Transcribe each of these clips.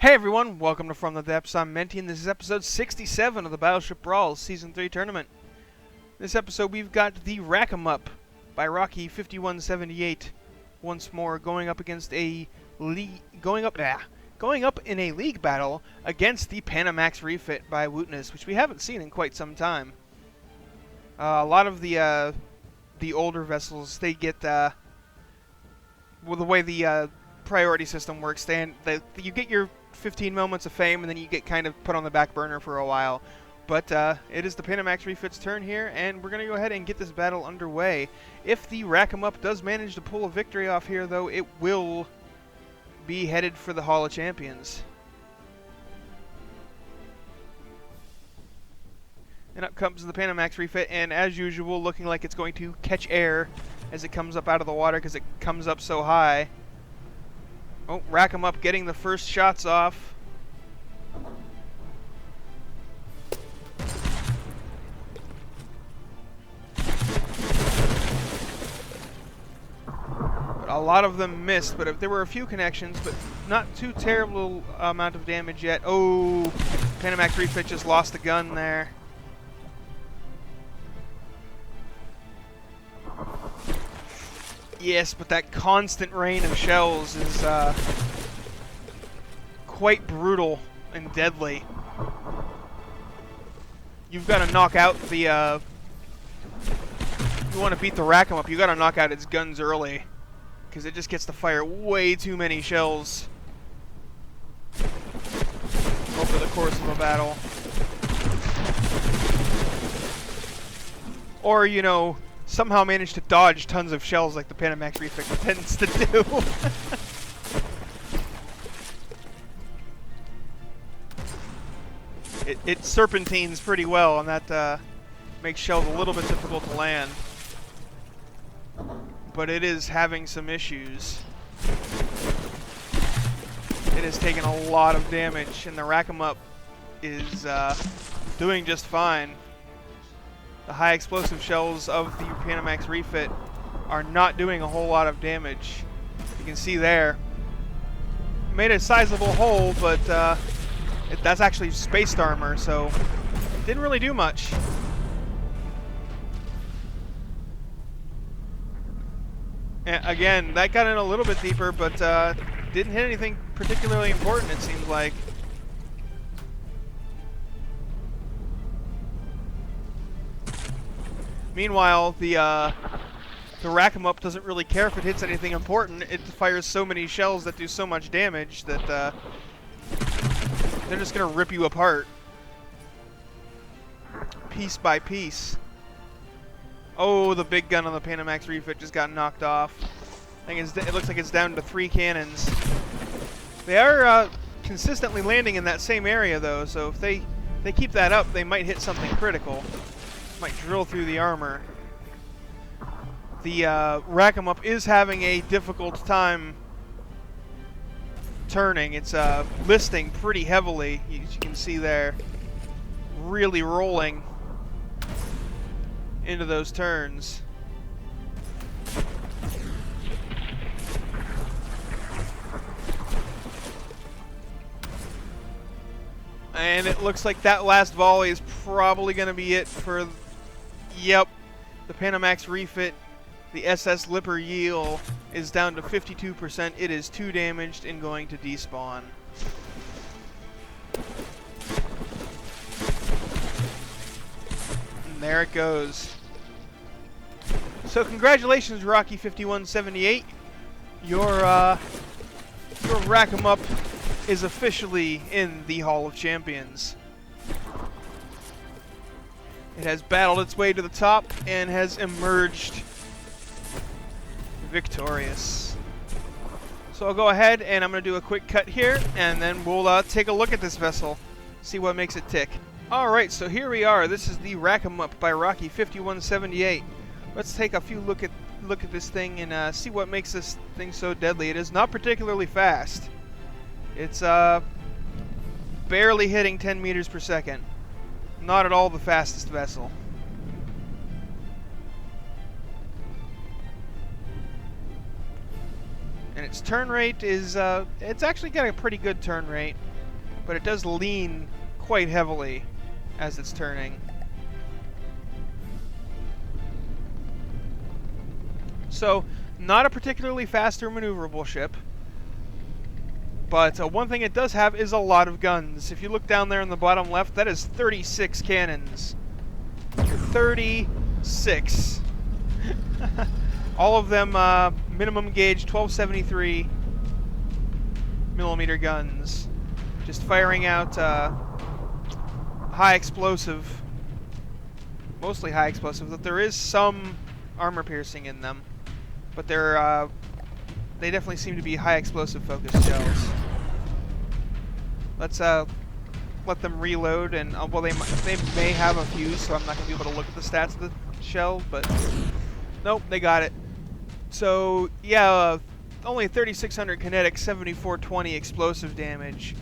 Hey everyone, welcome to From the Depths. I'm Menti, and this is episode 67 of the Battleship Brawl Season 3 tournament. This episode we've got the Rack 'em Up by Rocky5178 once more going up against a going up in a league battle against the Panamax Refit by Wootness, which we haven't seen in quite some time. A lot of the older vessels, they get well, the way the priority system works, you get your 15 moments of fame, and then you get kind of put on the back burner for a while. But it is the Panamax Refit's turn here, and we're going to go ahead and get this battle underway. If the Rack 'em Up does manage to pull a victory off here, though, it will be headed for the Hall of Champions. And up comes the Panamax Refit, and as usual, looking like it's going to catch air as it comes up out of the water because it comes up so high. Oh, Rack 'em Up getting the first shots off. But a lot of them missed, but there were a few connections, but not too terrible amount of damage yet. Oh, Panamax Refit just lost the gun there. Yes, but that constant rain of shells is quite brutal and deadly. You've got to knock out the... if you want to beat the Rack 'em Up, you've got to knock out its guns early, because it just gets to fire way too many shells over the course of a battle. Or, you know, somehow manage to dodge tons of shells like the Panamax Refit tends to do. it serpentines pretty well, and that makes shells a little bit difficult to land. But it is having some issues. It has taken a lot of damage, and the Rack 'em Up is doing just fine. The high explosive shells of the Panamax Refit are not doing a whole lot of damage. You can see there. Made a sizable hole, but that's actually spaced armor, so it didn't really do much. And again, that got in a little bit deeper, but didn't hit anything particularly important, it seems like. Meanwhile, the Rack 'em Up doesn't really care if it hits anything important. It fires so many shells that do so much damage that they're just going to rip you apart. Piece by piece. Oh, the big gun on the Panamax Refit just got knocked off. I think it looks like it's down to 3 cannons. They are consistently landing in that same area, though, so if they keep that up, they might hit something critical. Might drill through the armor. The Rack 'em Up is having a difficult time turning. It's listing pretty heavily, as you can see there. Really rolling into those turns. And it looks like that last volley is probably going to be it for... Yep, the Panamax Refit, the SS Lipper Yield, is down to 52%. It is 2 damaged and going to despawn. And there it goes. So congratulations, Rocky5178. Your Rack 'em Up is officially in the Hall of Champions. It has battled its way to the top and has emerged victorious. So I'll go ahead and I'm going to do a quick cut here, and then we'll take a look at this vessel, see what makes it tick. Alright, so here we are. This is the Rack 'em Up by Rocky5178. Let's take a few look at this thing and see what makes this thing so deadly. It is not particularly fast. It's barely hitting 10 meters per second. Not at all the fastest vessel. And its turn rate is, it's actually got a pretty good turn rate. but it does lean quite heavily as it's turning. So, not a particularly fast or maneuverable ship, but one thing it does have is a lot of guns. If you look down there in the bottom left, that is 36 cannons. 36. All of them minimum gauge 1273 millimeter guns, just firing out high explosive, mostly high explosive. That there is some armor piercing in them, but they definitely seem to be high explosive focused shells. Let's let them reload, and well, they may have a fuse, so I'm not going to be able to look at the stats of the shell, but nope, they got it. So yeah, only 3,600 kinetic, 7,420 explosive damage,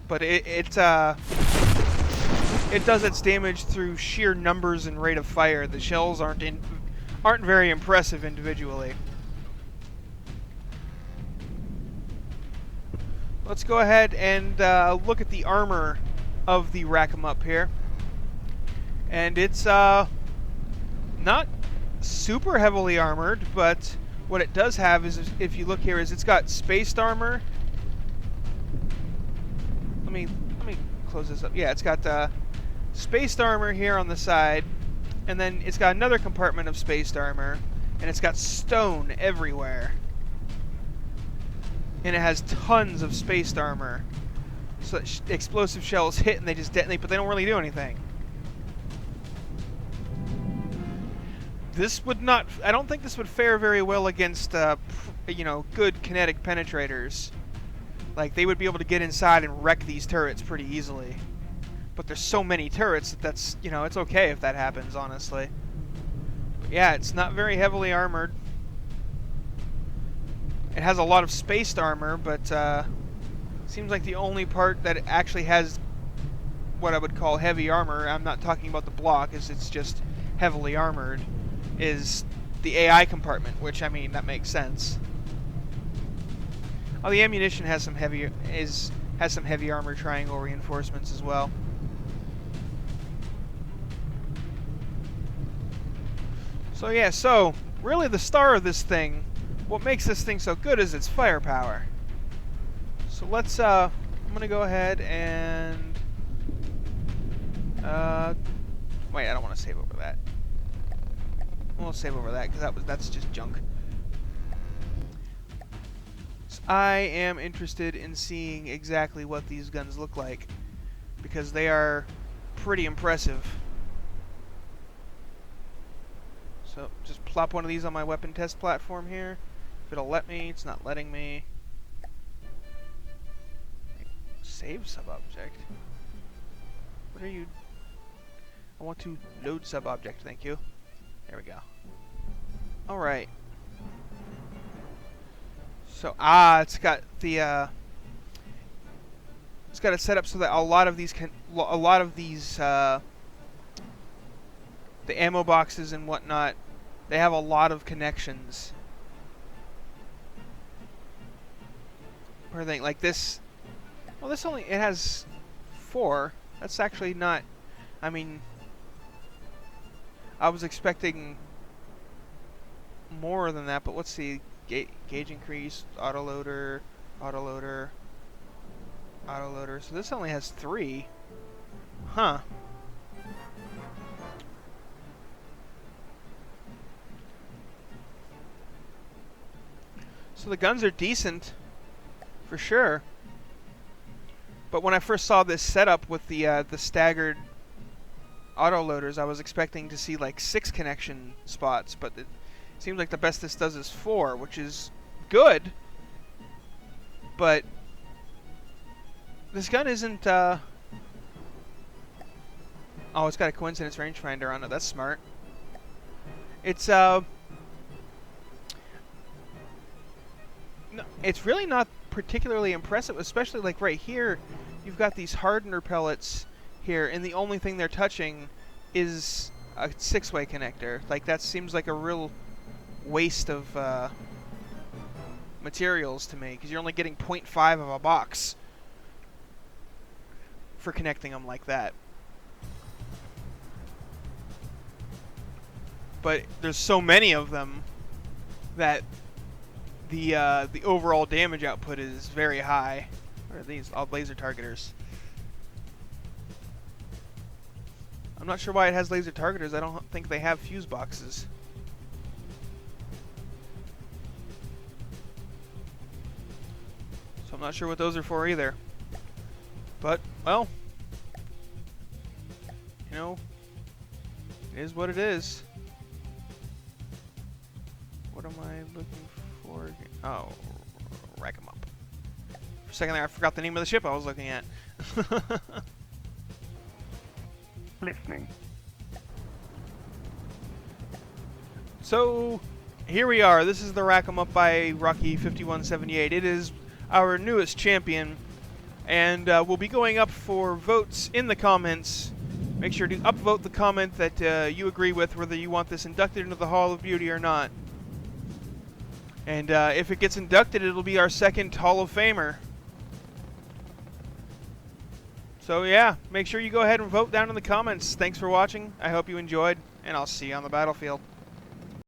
but it does its damage through sheer numbers and rate of fire. The shells aren't very impressive individually. Let's go ahead and look at the armor of the Rack-em-Up here. And it's not super heavily armored, but what it does have is, if you look here, is it's got spaced armor. Let me close this up. Yeah, it's got spaced armor here on the side, and then it's got another compartment of spaced armor, and it's got stone everywhere. And it has tons of spaced armor, so that explosive shells hit and they just detonate, but they don't really do anything. This would not, I don't think this would fare very well against, you know, good kinetic penetrators. Like, they would be able to get inside and wreck these turrets pretty easily. But there's so many turrets that's, you know, it's okay if that happens, honestly. But yeah, it's not very heavily armored. It has a lot of spaced armor, but seems like the only part that actually has what I would call heavy armor, I'm not talking about the block, is it's just heavily armored, is the AI compartment, which, I mean, that makes sense. Oh, the ammunition has some heavy armor triangle reinforcements as well. So yeah, so really the star of this thing, what makes this thing so good is its firepower. So let's I'm gonna go ahead and wait, I don't want to save over that. We'll save over that because that's just junk. So I am interested in seeing exactly what these guns look like, because they are pretty impressive. So just plop one of these on my weapon test platform here. If it'll let me, it's not letting me. Save sub-object. What are you? I want to load sub-object, thank you. There we go. Alright. So, it's got the, it's got it set up so that a lot of these the ammo boxes and whatnot, they have a lot of connections. Or thing like this. Well, this only, it has 4. That's actually not, I mean, I was expecting more than that, but let's see. Gauge increase, autoloader, autoloader, autoloader. So this only has 3. Huh. So the guns are decent, for sure. But when I first saw this setup with the staggered autoloaders, I was expecting to see like 6 connection spots, but it seems like the best this does is 4, which is good. But this gun isn't. Oh, it's got a coincidence rangefinder on it. That's smart. It's no, it's really not particularly impressive, especially like right here. You've got these hardener pellets here, and the only thing they're touching is a 6-way connector. Like, that seems like a real waste of materials to me, because you're only getting 0.5 of a box. for connecting them like that. But there's so many of them that the overall damage output is very high. What are these? All laser targeters. I'm not sure why it has laser targeters. I don't think they have fuse boxes. So I'm not sure what those are for either. But, well, you know, it is what it is. What am I looking for? Oh, rack 'em up. For a second there, I forgot the name of the ship I was looking at. Listening. So, here we are. This is the Rack 'em Up by Rocky5178. It is our newest champion, and we'll be going up for votes in the comments. Make sure to upvote the comment that you agree with, whether you want this inducted into the Hall of Beauty or not. And if it gets inducted, it'll be our second Hall of Famer. So yeah, make sure you go ahead and vote down in the comments. Thanks for watching. I hope you enjoyed, and I'll see you on the battlefield.